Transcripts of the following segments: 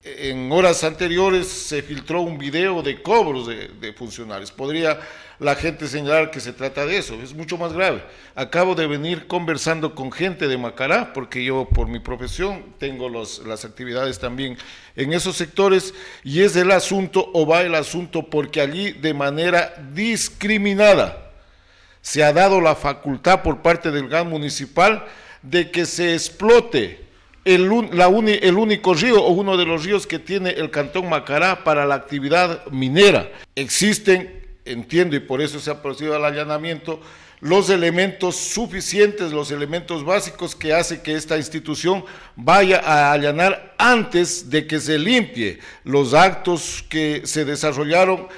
en horas anteriores se filtró un video de cobros de funcionarios. Podría la gente señalar que se trata de eso, es mucho más grave. Acabo de venir conversando con gente de Macará, porque yo por mi profesión tengo las actividades también en esos sectores, y es el asunto, o va el asunto, porque allí de manera discriminada se ha dado la facultad por parte del GAN municipal de que se explote el único río o uno de los ríos que tiene el Cantón Macará para la actividad minera. Existen, entiendo, y por eso se ha procedido al allanamiento, los elementos suficientes, los elementos básicos que hace que esta institución vaya a allanar antes de que se limpie los actos que se desarrollaron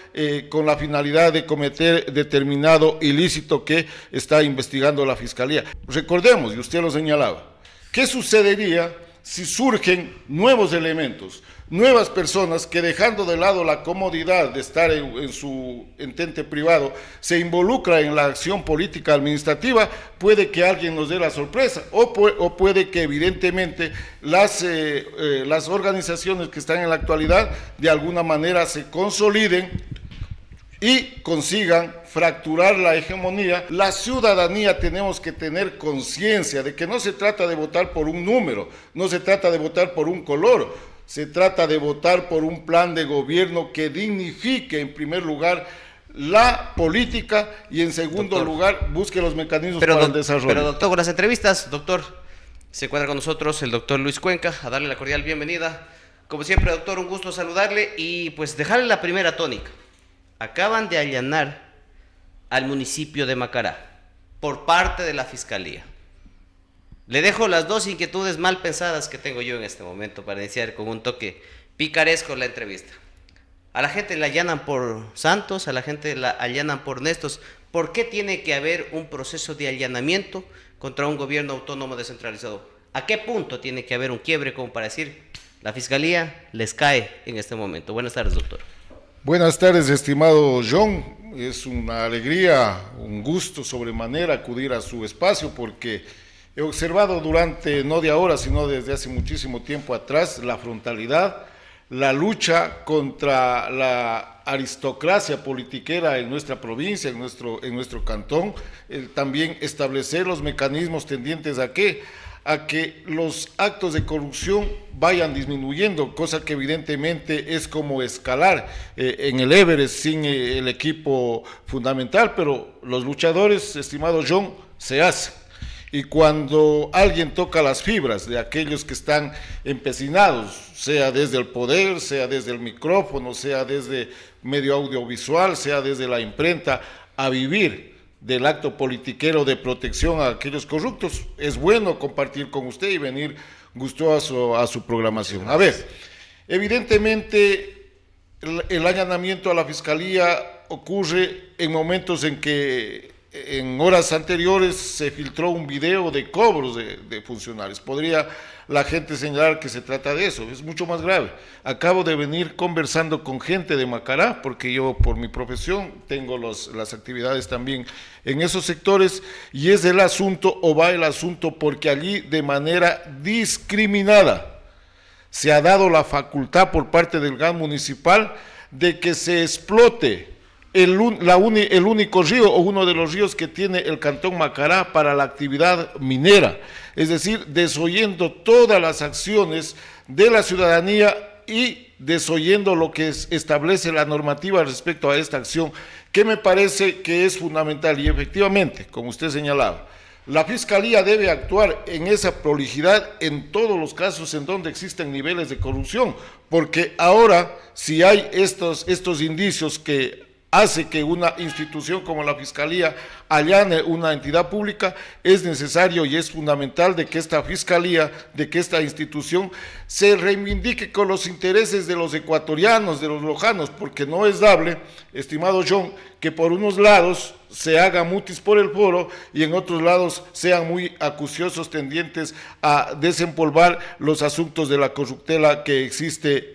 con la finalidad de cometer determinado ilícito que está investigando la Fiscalía. Recordemos, y usted lo señalaba, ¿qué sucedería si surgen nuevos elementos, nuevas personas que, dejando de lado la comodidad de estar en su entente privado, se involucra en la acción política administrativa? Puede que alguien nos dé la sorpresa, o puede que evidentemente las organizaciones que están en la actualidad de alguna manera se consoliden y consigan fracturar la hegemonía. La ciudadanía tenemos que tener conciencia de que no se trata de votar por un número, no se trata de votar por un color, se trata de votar por un plan de gobierno que dignifique en primer lugar la política y en segundo lugar busque los mecanismos para el desarrollo. Pero doctor, con las entrevistas, doctor, se encuentra con nosotros el doctor Luis Cuenca, a darle la cordial bienvenida. Como siempre, doctor, un gusto saludarle y pues dejarle la primera tónica. Acaban de allanar al municipio de Macará por parte de la Fiscalía. Le dejo las dos inquietudes mal pensadas que tengo yo en este momento para iniciar con un toque picaresco la entrevista. A la gente la allanan por Santos, a la gente la allanan por Nestos. ¿Por qué tiene que haber un proceso de allanamiento contra un gobierno autónomo descentralizado? ¿A qué punto tiene que haber un quiebre como para decir la Fiscalía les cae en este momento? Buenas tardes, doctor. Buenas tardes, estimado John. Es una alegría, un gusto sobremanera acudir a su espacio, porque he observado durante, no de ahora, sino desde hace muchísimo tiempo atrás, la frontalidad, la lucha contra la aristocracia politiquera en nuestra provincia, en nuestro cantón, también establecer los mecanismos tendientes a que los actos de corrupción vayan disminuyendo, cosa que evidentemente es como escalar en el Everest sin el equipo fundamental, pero los luchadores, estimado John, se hacen. Y cuando alguien toca las fibras de aquellos que están empecinados, sea desde el poder, sea desde el micrófono, sea desde medio audiovisual, sea desde la imprenta, a vivir del acto politiquero de protección a aquellos corruptos, es bueno compartir con usted y venir gustoso a su programación. A ver, evidentemente el allanamiento a la Fiscalía ocurre en momentos en que en horas anteriores se filtró un video de cobros de funcionarios. Podría la gente señalar que se trata de eso, es mucho más grave. Acabo de venir conversando con gente de Macará, porque yo por mi profesión tengo las actividades también en esos sectores, y es el asunto, o va el asunto, porque allí de manera discriminada se ha dado la facultad por parte del GAN municipal de que se explote el único río o uno de los ríos que tiene el Cantón Macará para la actividad minera, es decir, desoyendo todas las acciones de la ciudadanía y desoyendo lo que establece la normativa respecto a esta acción, que me parece que es fundamental. Y efectivamente, como usted señalaba, la Fiscalía debe actuar en esa prolijidad en todos los casos en donde existen niveles de corrupción, porque ahora, si hay estos indicios que hace que una institución como la Fiscalía allane una entidad pública, es necesario y es fundamental de que esta Fiscalía, de que esta institución se reivindique con los intereses de los ecuatorianos, de los lojanos, porque no es dable, estimado John, que por unos lados se haga mutis por el foro y en otros lados sean muy acuciosos tendientes a desempolvar los asuntos de la corruptela que existe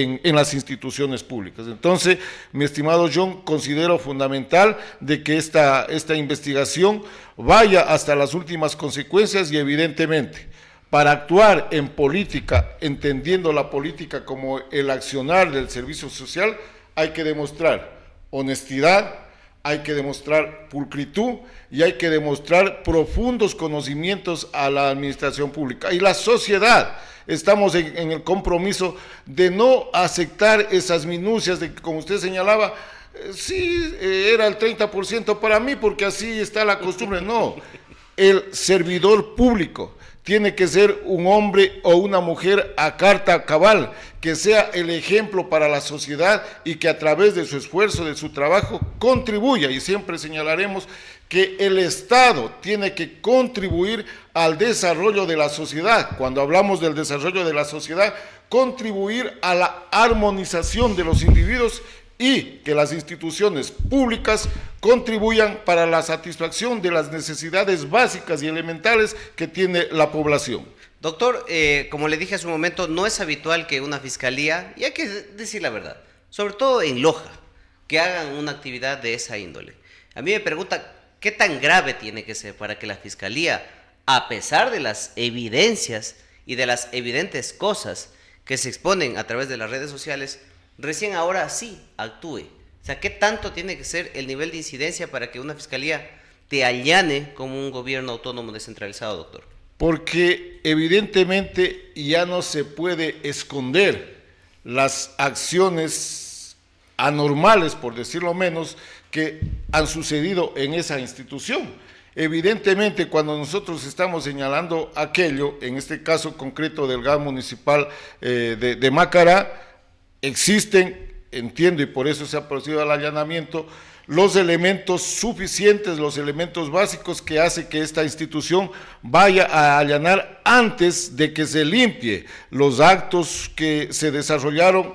en las instituciones públicas. Entonces, mi estimado John, considero fundamental de que esta investigación vaya hasta las últimas consecuencias y evidentemente, para actuar en política, entendiendo la política como el accionar del servicio social, hay que demostrar honestidad, hay que demostrar pulcritud y hay que demostrar profundos conocimientos a la administración pública. Y la sociedad, estamos en el compromiso de no aceptar esas minucias de que, como usted señalaba, sí, era el 30% para mí porque así está la costumbre. No, el servidor público tiene que ser un hombre o una mujer a carta cabal, que sea el ejemplo para la sociedad y que a través de su esfuerzo, de su trabajo, contribuya. Y siempre señalaremos que el Estado tiene que contribuir al desarrollo de la sociedad. Cuando hablamos del desarrollo de la sociedad, contribuir a la armonización de los individuos y que las instituciones públicas contribuyan para la satisfacción de las necesidades básicas y elementales que tiene la población. Doctor, como le dije hace un momento, no es habitual que una fiscalía, y hay que decir la verdad, sobre todo en Loja, que hagan una actividad de esa índole. A mí me pregunta, ¿qué tan grave tiene que ser para que la fiscalía, a pesar de las evidencias y de las evidentes cosas que se exponen a través de las redes sociales, recién ahora sí actúe? O sea, ¿qué tanto tiene que ser el nivel de incidencia para que una fiscalía te allane como un gobierno autónomo descentralizado, doctor? Porque evidentemente ya no se puede esconder las acciones anormales, por decirlo menos, que han sucedido en esa institución. Evidentemente, cuando nosotros estamos señalando aquello, en este caso concreto del gas municipal de Macará, existen, entiendo, y por eso se ha procedido al allanamiento, los elementos suficientes, los elementos básicos que hace que esta institución vaya a allanar antes de que se limpie los actos que se desarrollaron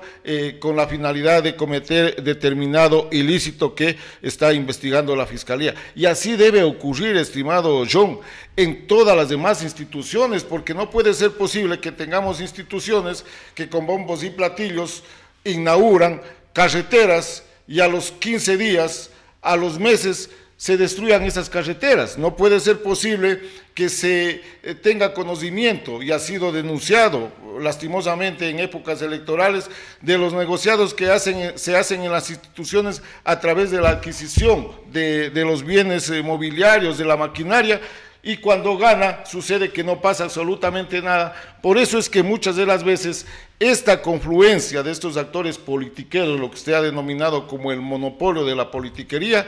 con la finalidad de cometer determinado ilícito que está investigando la Fiscalía. Y así debe ocurrir, estimado John, en todas las demás instituciones, porque no puede ser posible que tengamos instituciones que con bombos y platillos inauguran carreteras y a los 15 días, a los meses, se destruyan esas carreteras. No puede ser posible que se tenga conocimiento, y ha sido denunciado lastimosamente en épocas electorales, de los negociados que se hacen en las instituciones a través de la adquisición de los bienes mobiliarios, de la maquinaria, y cuando gana sucede que no pasa absolutamente nada. Por eso es que muchas de las veces esta confluencia de estos actores politiqueros, lo que usted ha denominado como el monopolio de la politiquería,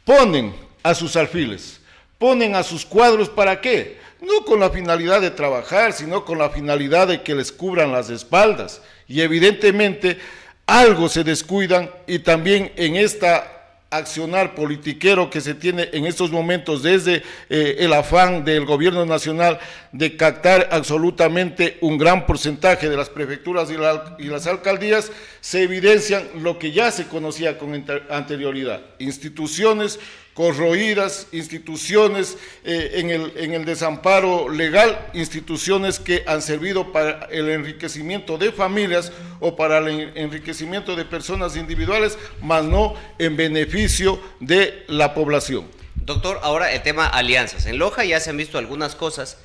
ponen a sus alfiles, ponen a sus cuadros, ¿para qué? No con la finalidad de trabajar, sino con la finalidad de que les cubran las espaldas. Y evidentemente algo se descuidan, y también en esta accionar politiquero que se tiene en estos momentos desde el afán del gobierno nacional de captar absolutamente un gran porcentaje de las prefecturas y las alcaldías, se evidencian lo que ya se conocía con anterioridad: instituciones corroídas, instituciones en el desamparo legal, instituciones que han servido para el enriquecimiento de familias o para el enriquecimiento de personas individuales, más no en beneficio de la población. Doctor, ahora el tema alianzas. En Loja ya se han visto algunas cosas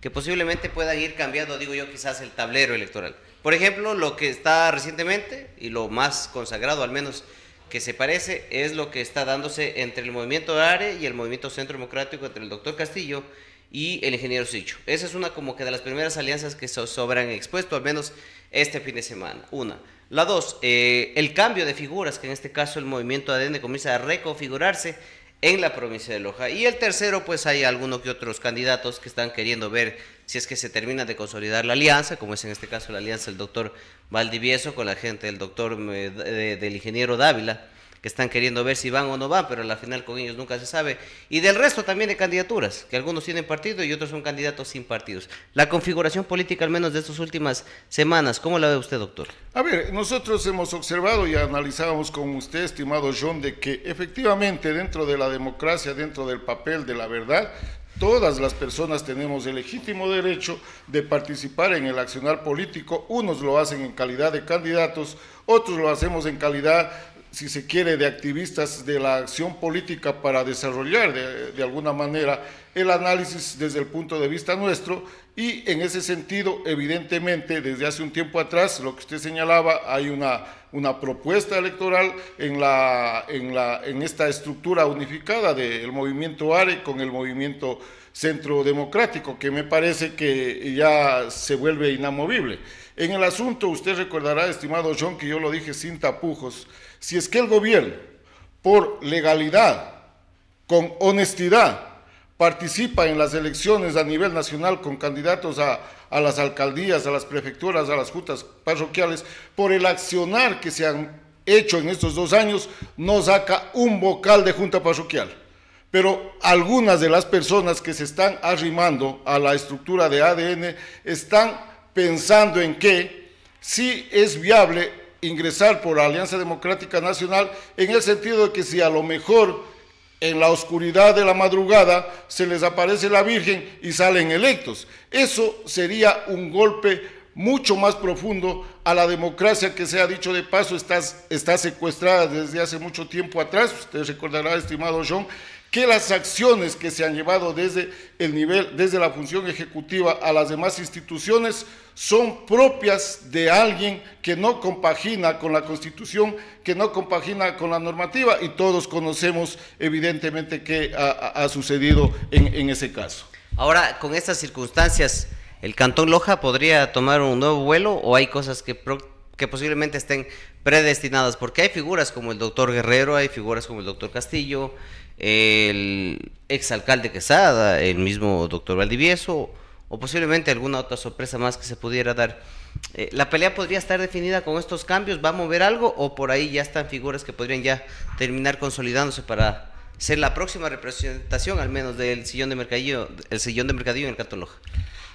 que posiblemente puedan ir cambiando, digo yo, quizás el tablero electoral. Por ejemplo, lo que está recientemente, y lo más consagrado al menos que se parece, es lo que está dándose entre el movimiento ARE y el movimiento Centro Democrático, entre el doctor Castillo y el ingeniero Sicho. Esa es una como que de las primeras alianzas que sobran expuesto, al menos este fin de semana. Una. La dos, el cambio de figuras, que en este caso el movimiento ADN comienza a reconfigurarse en la provincia de Loja. Y el tercero, pues hay algunos que otros candidatos que están queriendo ver si es que se termina de consolidar la alianza, como es en este caso la alianza del doctor Valdivieso con la gente del doctor del ingeniero Dávila, que están queriendo ver si van o no van, pero al final con ellos nunca se sabe. Y del resto también de candidaturas, que algunos tienen partido y otros son candidatos sin partidos. La configuración política, al menos de estas últimas semanas, ¿cómo la ve usted, doctor? A ver, nosotros hemos observado y analizábamos con usted, estimado John, de que efectivamente dentro de la democracia, dentro del papel de la verdad, todas las personas tenemos el legítimo derecho de participar en el accionar político. Unos lo hacen en calidad de candidatos, otros lo hacemos en calidad si se quiere, de activistas de la acción política para desarrollar de alguna manera el análisis desde el punto de vista nuestro, y en ese sentido, evidentemente, desde hace un tiempo atrás, lo que usted señalaba, hay una propuesta electoral en esta estructura unificada del movimiento ARE con el movimiento Centro Democrático, que me parece que ya se vuelve inamovible. En el asunto, usted recordará, estimado John, que yo lo dije sin tapujos, si es que el gobierno, por legalidad, con honestidad, participa en las elecciones a nivel nacional con candidatos a las alcaldías, a las prefecturas, a las juntas parroquiales, por el accionar que se han hecho en estos 2 años, no saca un vocal de junta parroquial. Pero algunas de las personas que se están arrimando a la estructura de ADN están pensando en que sí es viable ingresar por la Alianza Democrática Nacional, en el sentido de que si a lo mejor en la oscuridad de la madrugada se les aparece la Virgen y salen electos. Eso sería un golpe mucho más profundo a la democracia, que, se ha dicho de paso, está secuestrada desde hace mucho tiempo atrás. Usted recordará, estimado John, que las acciones que se han llevado desde el nivel, desde la función ejecutiva a las demás instituciones, son propias de alguien que no compagina con la Constitución, que no compagina con la normativa, y todos conocemos evidentemente qué ha sucedido en ese caso. Ahora, con estas circunstancias, ¿el Cantón Loja podría tomar un nuevo vuelo, o hay cosas que posiblemente estén predestinadas? Porque hay figuras como el doctor Guerrero, hay figuras como el doctor Castillo, el exalcalde Quesada, el mismo doctor Valdivieso, o posiblemente alguna otra sorpresa más que se pudiera dar. ¿La pelea podría estar definida con estos cambios? ¿Va a mover algo, o por ahí ya están figuras que podrían ya terminar consolidándose para ser la próxima representación, al menos del sillón de mercadillo, el sillón de mercadillo en el Cantón Loja?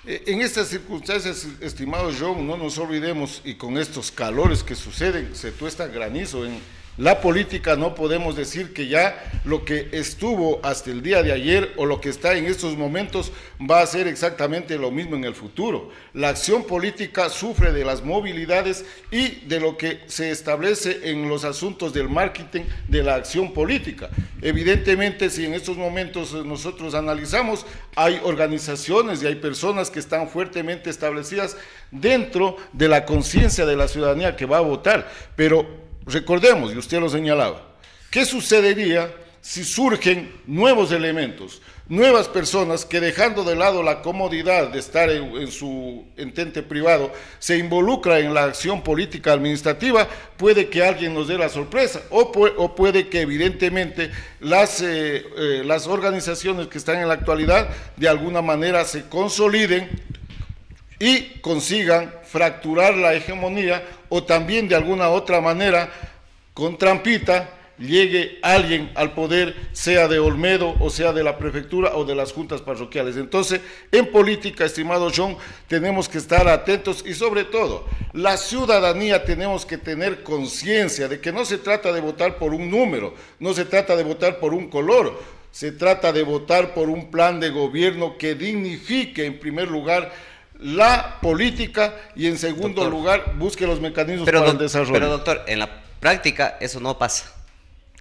En estas circunstancias, estimado John, no nos olvidemos, y con estos calores que suceden, se tuesta granizo en la política, no podemos decir que ya lo que estuvo hasta el día de ayer o lo que está en estos momentos va a ser exactamente lo mismo en el futuro. La acción política sufre de las movilidades y de lo que se establece en los asuntos del marketing de la acción política. Evidentemente, si en estos momentos nosotros analizamos, hay organizaciones y hay personas que están fuertemente establecidas dentro de la conciencia de la ciudadanía que va a votar, pero recordemos, y usted lo señalaba, ¿qué sucedería si surgen nuevos elementos, nuevas personas que, dejando de lado la comodidad de estar en su entente privado, se involucra en la acción política administrativa? Puede que alguien nos dé la sorpresa, o puede que evidentemente las organizaciones que están en la actualidad de alguna manera se consoliden y consigan fracturar la hegemonía, o también de alguna otra manera, con trampita, llegue alguien al poder, sea de Olmedo o sea de la prefectura o de las juntas parroquiales. Entonces, en política, estimado John, tenemos que estar atentos, y sobre todo, la ciudadanía tenemos que tener conciencia de que no se trata de votar por un número, no se trata de votar por un color, se trata de votar por un plan de gobierno que dignifique, en primer lugar, la política, y en segundo lugar busque los mecanismos para el desarrollo. Pero doctor, en la práctica eso no pasa.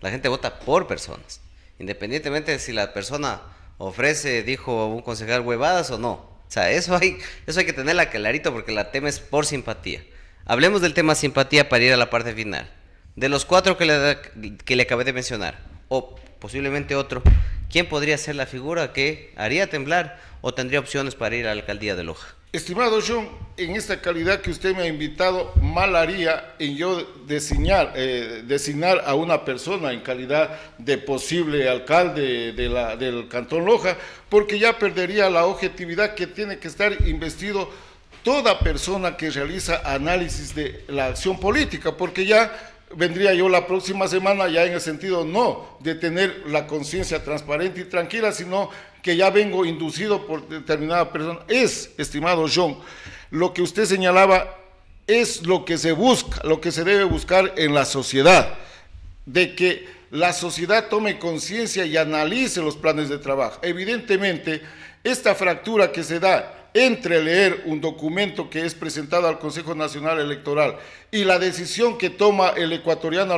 La gente vota por personas, independientemente de si la persona ofrece, dijo un concejal, huevadas o no. O sea, eso hay que tenerla clarito, porque la tema es por simpatía. Hablemos del tema simpatía para ir a la parte final. De los 4 que le acabé de mencionar, o posiblemente otro, ¿quién podría ser la figura que haría temblar o tendría opciones para ir a la alcaldía de Loja? Estimado John, en esta calidad que usted me ha invitado, mal haría en yo designar a una persona en calidad de posible alcalde del Cantón Loja, porque ya perdería la objetividad que tiene que estar investido toda persona que realiza análisis de la acción política, porque ya vendría yo la próxima semana ya en el sentido no de tener la conciencia transparente y tranquila, sino que ya vengo inducido por determinada persona. Estimado John, lo que usted señalaba es lo que se busca, lo que se debe buscar en la sociedad, de que la sociedad tome conciencia y analice los planes de trabajo. Evidentemente, esta fractura que se da entre leer un documento que es presentado al Consejo Nacional Electoral y la decisión que toma el ecuatoriano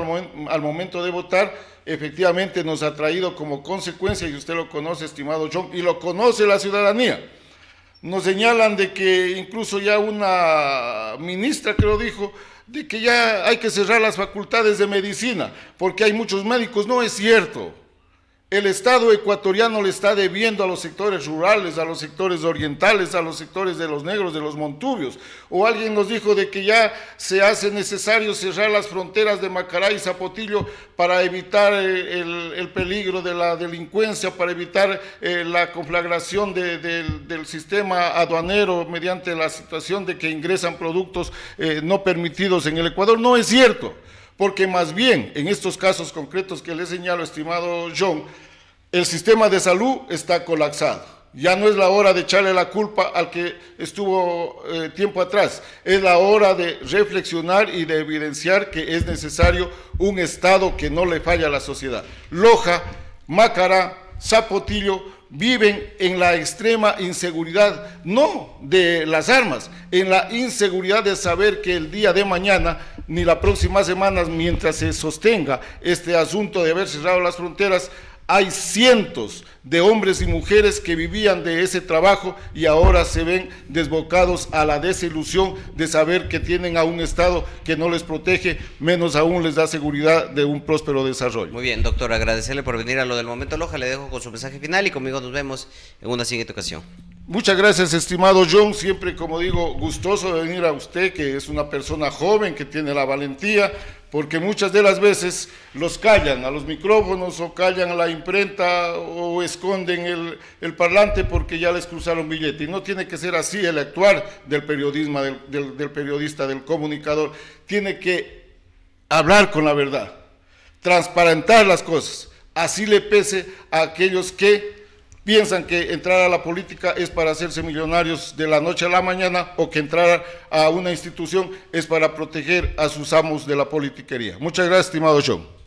al momento de votar, efectivamente nos ha traído como consecuencia, y usted lo conoce, estimado John, y lo conoce la ciudadanía. Nos señalan de que incluso ya una ministra, creo dijo, de que ya hay que cerrar las facultades de medicina, porque hay muchos médicos. No es cierto. El Estado ecuatoriano le está debiendo a los sectores rurales, a los sectores orientales, a los sectores de los negros, de los montubios. O alguien nos dijo de que ya se hace necesario cerrar las fronteras de Macará y Zapotillo para evitar el peligro de la delincuencia, para evitar la conflagración del sistema aduanero mediante la situación de que ingresan productos no permitidos en el Ecuador. No es cierto. Porque más bien, en estos casos concretos que le señalo, estimado John, el sistema de salud está colapsado. Ya no es la hora de echarle la culpa al que estuvo tiempo atrás. Es la hora de reflexionar y de evidenciar que es necesario un Estado que no le falla a la sociedad. Loja, Macará, Zapotillo viven en la extrema inseguridad, no de las armas, en la inseguridad de saber que el día de mañana, ni la próxima semana, mientras se sostenga este asunto de haber cerrado las fronteras, hay cientos de hombres y mujeres que vivían de ese trabajo y ahora se ven desbocados a la desilusión de saber que tienen a un Estado que no les protege, menos aún les da seguridad de un próspero desarrollo. Muy bien, doctor, agradecerle por venir a lo del momento Loja, le dejo con su mensaje final y conmigo nos vemos en una siguiente ocasión. Muchas gracias, estimado John, siempre, como digo, gustoso de venir a usted, que es una persona joven, que tiene la valentía, porque muchas de las veces los callan a los micrófonos o callan a la imprenta o esconden el parlante porque ya les cruzaron billete. Y no tiene que ser así el actuar del periodismo, del periodista, del comunicador. Tiene que hablar con la verdad, transparentar las cosas, así le pese a aquellos que piensan que entrar a la política es para hacerse millonarios de la noche a la mañana o que entrar a una institución es para proteger a sus amos de la politiquería. Muchas gracias, estimado John.